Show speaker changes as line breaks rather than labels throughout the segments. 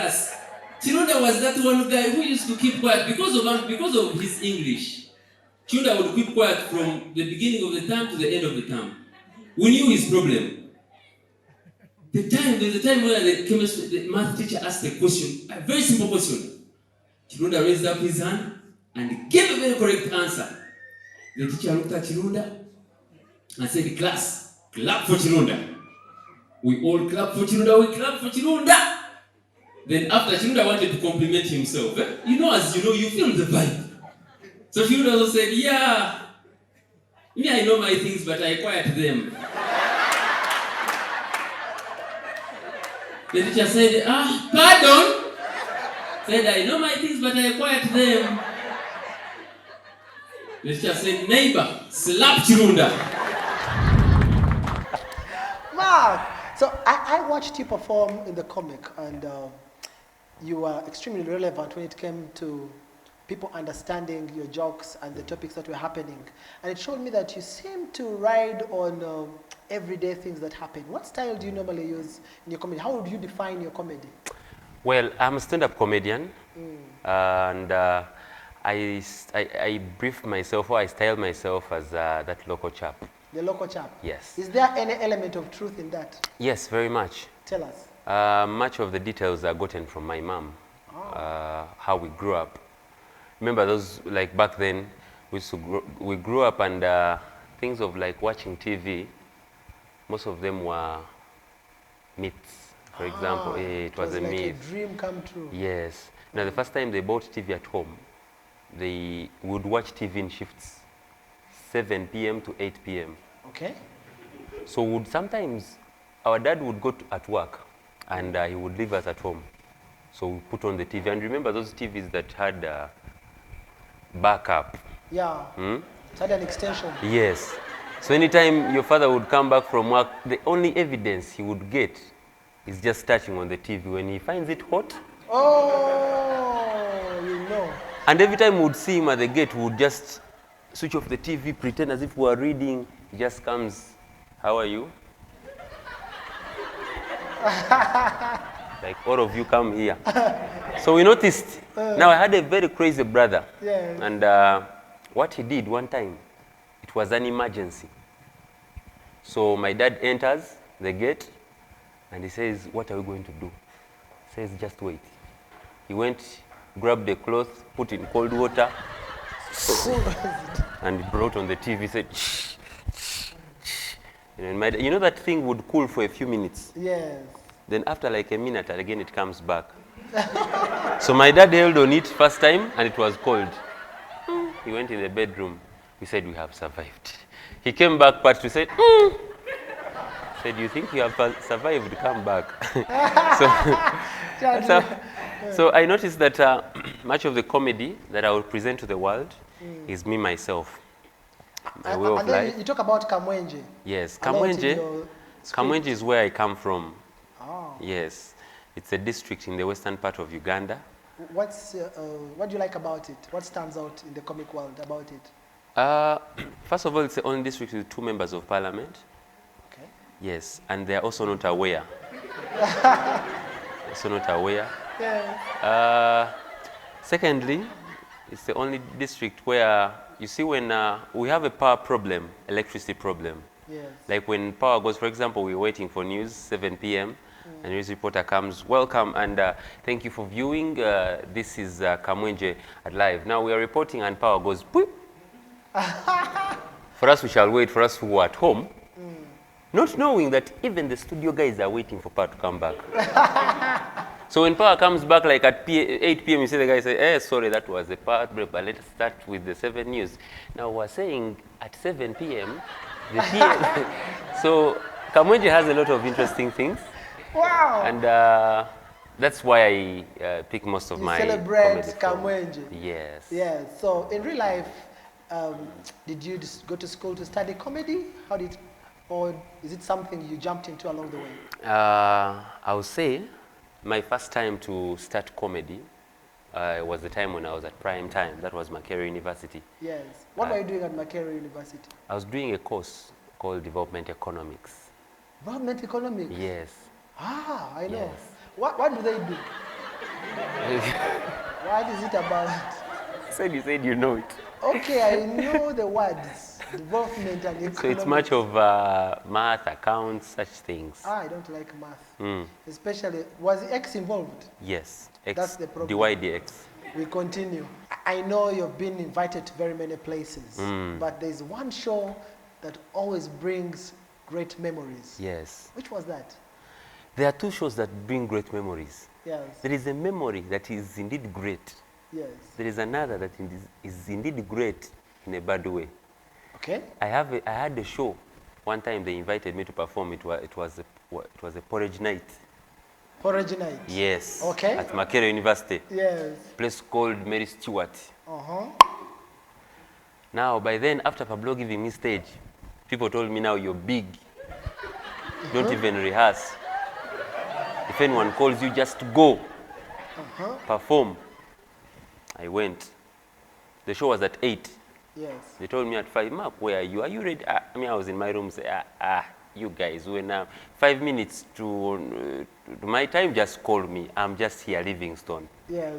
class. Chirunda was that one guy who used to keep quiet because of his English. Chirunda would keep quiet from the beginning of the term to the end of the term. We knew his problem. There's a time where the math teacher asked a question, a very simple question. Chirunda raised up his hand and gave a very correct answer. The teacher looked at Chirunda and said, class, clap for Chirunda. We all clap for Chirunda, we clap for Chirunda. Then after Chirunda wanted to compliment himself, as you know, you feel the vibe. So Chirunda also said, yeah, me I know my things, but I quiet them. The teacher said, pardon? Said, I know my things, but I quiet them. The teacher said, neighbor, slap Chirunda.
Mark, so I watched you perform in the comic, and you were extremely relevant when it came to people understanding your jokes and the topics that were happening. And it showed me that you seem to ride on everyday things that happen. What style do you normally use in your comedy? How would you define your comedy?
Well, I'm a stand-up comedian, and I brief myself, or I style myself as that local chap.
The local chap?
Yes.
Is there any element of truth in that?
Yes, very much.
Tell us.
Much of the details are gotten from my mom, how we grew up. Remember those, like back then, we grew up, and things of like watching TV, most of them were myths. For example, it was a
like
myth.
A dream come true.
Yes. Now, the first time they bought TV at home, they would watch TV in shifts, 7 p.m. to 8 p.m.
Okay.
So sometimes our dad would go at work, and he would leave us at home. So we put on the TV. And remember those TVs that had backup?
Yeah. It had an extension.
Yes. So anytime your father would come back from work, the only evidence he would get is just touching on the TV. When he finds it hot,
you know.
And every time we would see him at the gate, we would just switch off the TV, pretend as if we were reading. He just comes, how are you? Like, all of you come here. So we noticed. Now, I had a very crazy brother.
Yes.
And what he did one time, it was an emergency. So my dad enters the gate, and he says, what are we going to do? He says, just wait. He went, grabbed the cloth, put in cold water, and brought on the TV, said, shh, shh, shh. You know that thing would cool for a few minutes?
Yes.
Then after like a minute, again it comes back. So my dad held on it first time, and it was cold. He went in the bedroom. We said, we have survived. He came back, part two, said, said, you think you have survived? Come back. So I noticed that much of the comedy that I will present to the world is me myself. My way of
and then
life.
you talk about Kamwenje.
Yes,
Kamwenje
is where I come from.
Oh.
Yes, it's a district in the western part of Uganda.
What do you like about it? What stands out in the comic world about it?
First of all, it's the only district with 2 members of parliament.
Okay.
Yes, and they're also not aware. Also not aware.
Yeah.
Secondly, it's the only district where, you see, when we have a power problem, electricity problem.
Yes.
Like when power goes, for example, we're waiting for news, 7 p.m., and news reporter comes, welcome, and thank you for viewing. This is Kamwenje at Live. Now we are reporting, and power goes, boop. For us, we shall wait. For us who are at home, not knowing that even the studio guys are waiting for power to come back. So when power comes back, like at 8 p.m., you see the guy say, sorry, that was a power break, but let's start with the 7 news. Now we're saying at 7 p.m., so Kamwenje has a lot of interesting things.
Wow.
And that's why I pick most of my
celebrate
comedy
Kamwenje.
Yes.
Yes. So in real life, did you go to school to study comedy? Or is it something you jumped into along the way?
I would say my first time to start comedy was the time when I was at Prime Time. That was Makerere University.
Yes. What were you doing at Makerere University?
I was doing a course called Development Economics.
Development Economics?
Yes.
Ah, I know.
Yes.
What do they do? What is it about?
You said you know it.
Okay, I know the words. Development and economics.
So it's much of math, accounts, such things.
I don't like math. Especially, was X involved?
Yes. X,
That's the problem.
dy dx.
We continue. I know you've been invited to very many places, but there's one show that always brings great memories.
Yes.
Which was that?
There are two shows that bring great memories.
Yes.
There is a memory that is indeed great.
Yes.
There is another that is indeed great in a bad way.
Okay.
I had a show. One time they invited me to perform. It was a porridge night.
Porridge night.
Yes.
Okay.
At Makerere University.
Yes.
Place called Mary Stewart.
Uh-huh.
Now, by then, after Pablo giving me stage, people told me, now you're big. Don't even rehearse. If anyone calls you, just go. Perform. I went. The show was at 8.
Yes.
They told me at 5, Mark, where are you? Are you ready? I was in my room, say, you guys, when 5 minutes to my time, just call me. I'm just here, Livingstone.
Yes.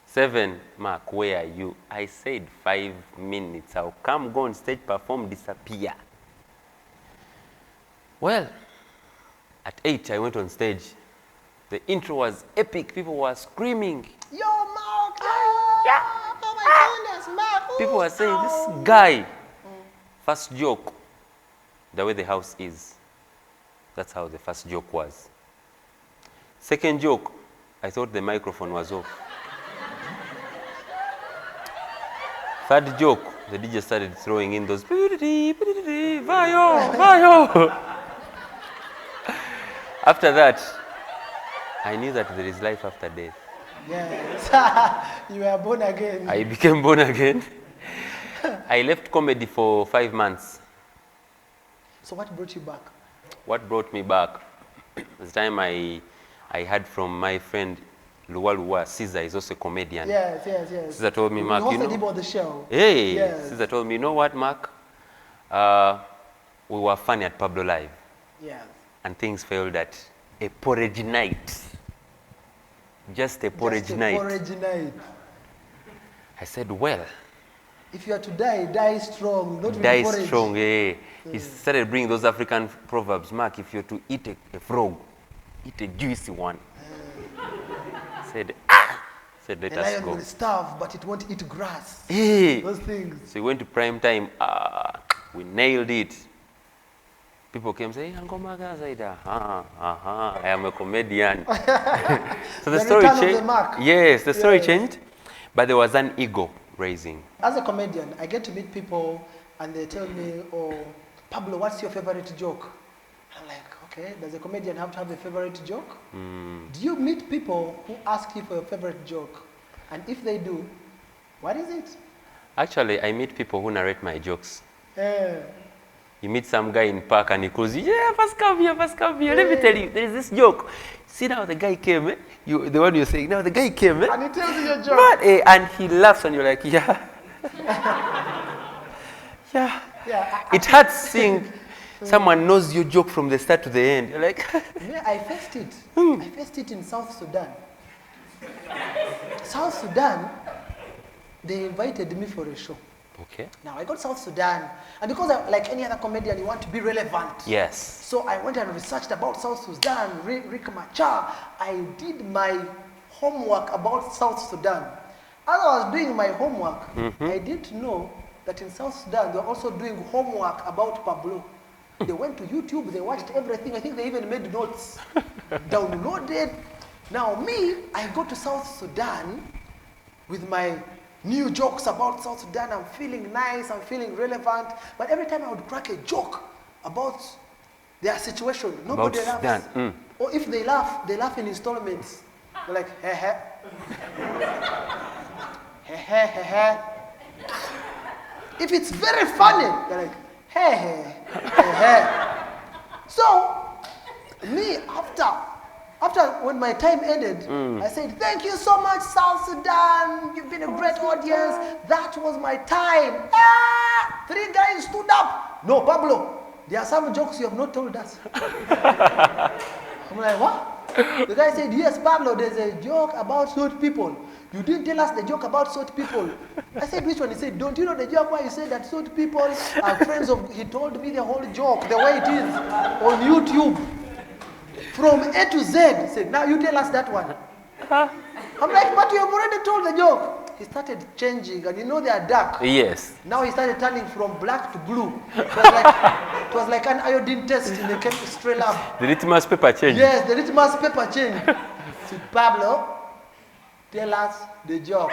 7, Mark, where are you? I said 5 minutes. I'll come, go on stage, perform, disappear. Well, at 8, I went on stage. The intro was epic. People were screaming.
Yo, Mark! Yeah. Oh my goodness, Mark!
People were saying, this guy. First joke, the way the house is. That's how the first joke was. Second joke, I thought the microphone was off. Third joke, the DJ started throwing in those vayo, vayo. After that, I knew that there is life after death.
Yes. You were born again.
I became born again. I left comedy for 5 months.
So what brought you back?
What brought me back? The time I heard from my friend Luwa, Caesar is also a comedian.
Yes.
Caesar told me, Mark,
you hosted him on the show.
Hey,
yes.
Caesar told me, you know what, Mark? We were funny at Pablo Live.
Yes.
And things failed at a porridge night. Just a porridge night.
Porridge night.
I said, well.
If you are to die, die strong, not with
Die
porridge.
strong, yeah. He started bringing those African proverbs. Mark, if you're to eat a frog, eat a juicy one. Said, let
The
us
lion
go.
will starve, but it won't eat grass.
Hey.
Those things.
So we went to prime time. We nailed it. People came saying, I am a comedian. So the story changed. Yes, the story changed, but there was an ego raising.
As a comedian, I get to meet people and they tell me, oh, Pablo, what's your favorite joke? I'm like, okay, does a comedian have to have a favorite joke? Do you meet people who ask you for your favorite joke? And if they do, what is it?
Actually, I meet people who narrate my jokes.
Yeah.
You meet some guy in park and he calls you, yeah, first come here. Let me tell you, there is this joke. See now the guy came, the one you're saying, now the guy came.
And he tells you your joke.
But, and he laughs and you're like, yeah. Yeah. It hurts seeing someone knows your joke from the start to the end. You're like,
yeah, I faced it. I faced it in South Sudan. South Sudan, they invited me for a show.
okay.
Now I got South Sudan, and because like any other comedian, you want to be relevant.
Yes.
So I went and researched about South Sudan, Rick Machar. I did my homework about South Sudan. As I was doing my homework, I didn't know that in South Sudan they're also doing homework about Pablo. They went to YouTube, they watched everything. I think they even made notes, downloaded. Now me, I go to South Sudan with my new jokes about South Sudan. I'm feeling nice, I'm feeling relevant. But every time I would crack a joke about their situation, nobody laughs. Or if they laugh in installments. They're like, heh heh. Heh heh heh heh. If it's very funny, they're like, heh heh heh heh. So, me, after when my time ended, I said, thank you so much, South Sudan. You've been a great audience. That was my time. 3 guys stood up. No, Pablo, there are some jokes you have not told us. I'm like, what? The guy said, yes, Pablo, there's a joke about short people. You didn't tell us the joke about short people. I said, which one? He said, don't you know the joke where you said that short people are friends of... He told me the whole joke, the way it is, on YouTube. From A to Z. He said, now you tell us that one. I'm like, but you have already told the joke. He started changing, and you know they are dark.
Yes.
Now he started turning from black to blue. It was like an iodine test in the chemistry lab.
The litmus paper changed.
Yes, the litmus paper changed. Said, Pablo, tell us the joke.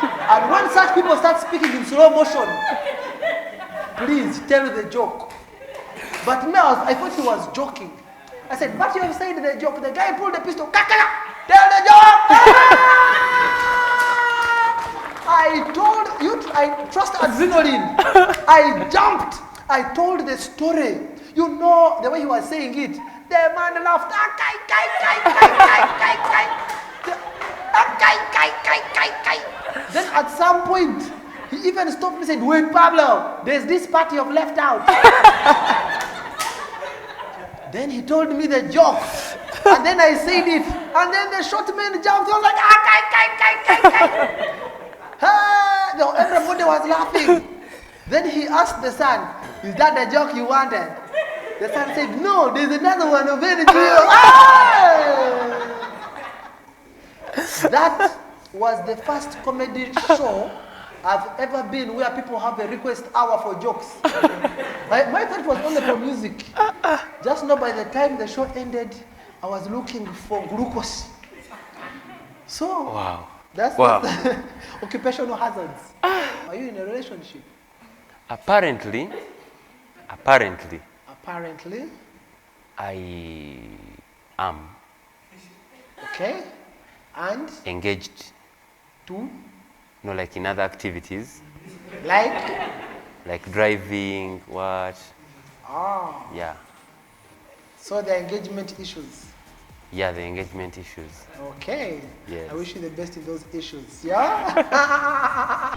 And when such people start speaking in slow motion, please tell the joke. But me, I thought he was joking. I said, but you have said the joke. The guy pulled the pistol. Kakala, tell the joke. I told you, I trust adrenaline. I jumped. I told the story. You know the way he was saying it. The man laughed. Then at some point, he even stopped me and said, wait, Pablo, there's this part you have left out. Then he told me the joke. And then I said it. And then the short man jumped. He was like, everybody was laughing. Then he asked the son, is that the joke you wanted? The son said, no, there's another one, a very real. That was the first comedy show I've ever been where people have a request hour for jokes. My thought was only for music. Just know by the time the show ended, I was looking for glucose. So,
Wow.
That's the occupational hazards. Are you in a relationship?
Apparently, I am
Okay. And
engaged.
to?
No, like in other activities,
Like?
driving, what?
Ah.
Yeah.
So the engagement issues.
Yeah, the engagement issues.
Okay.
Yes.
I wish you the best in those issues. Yeah?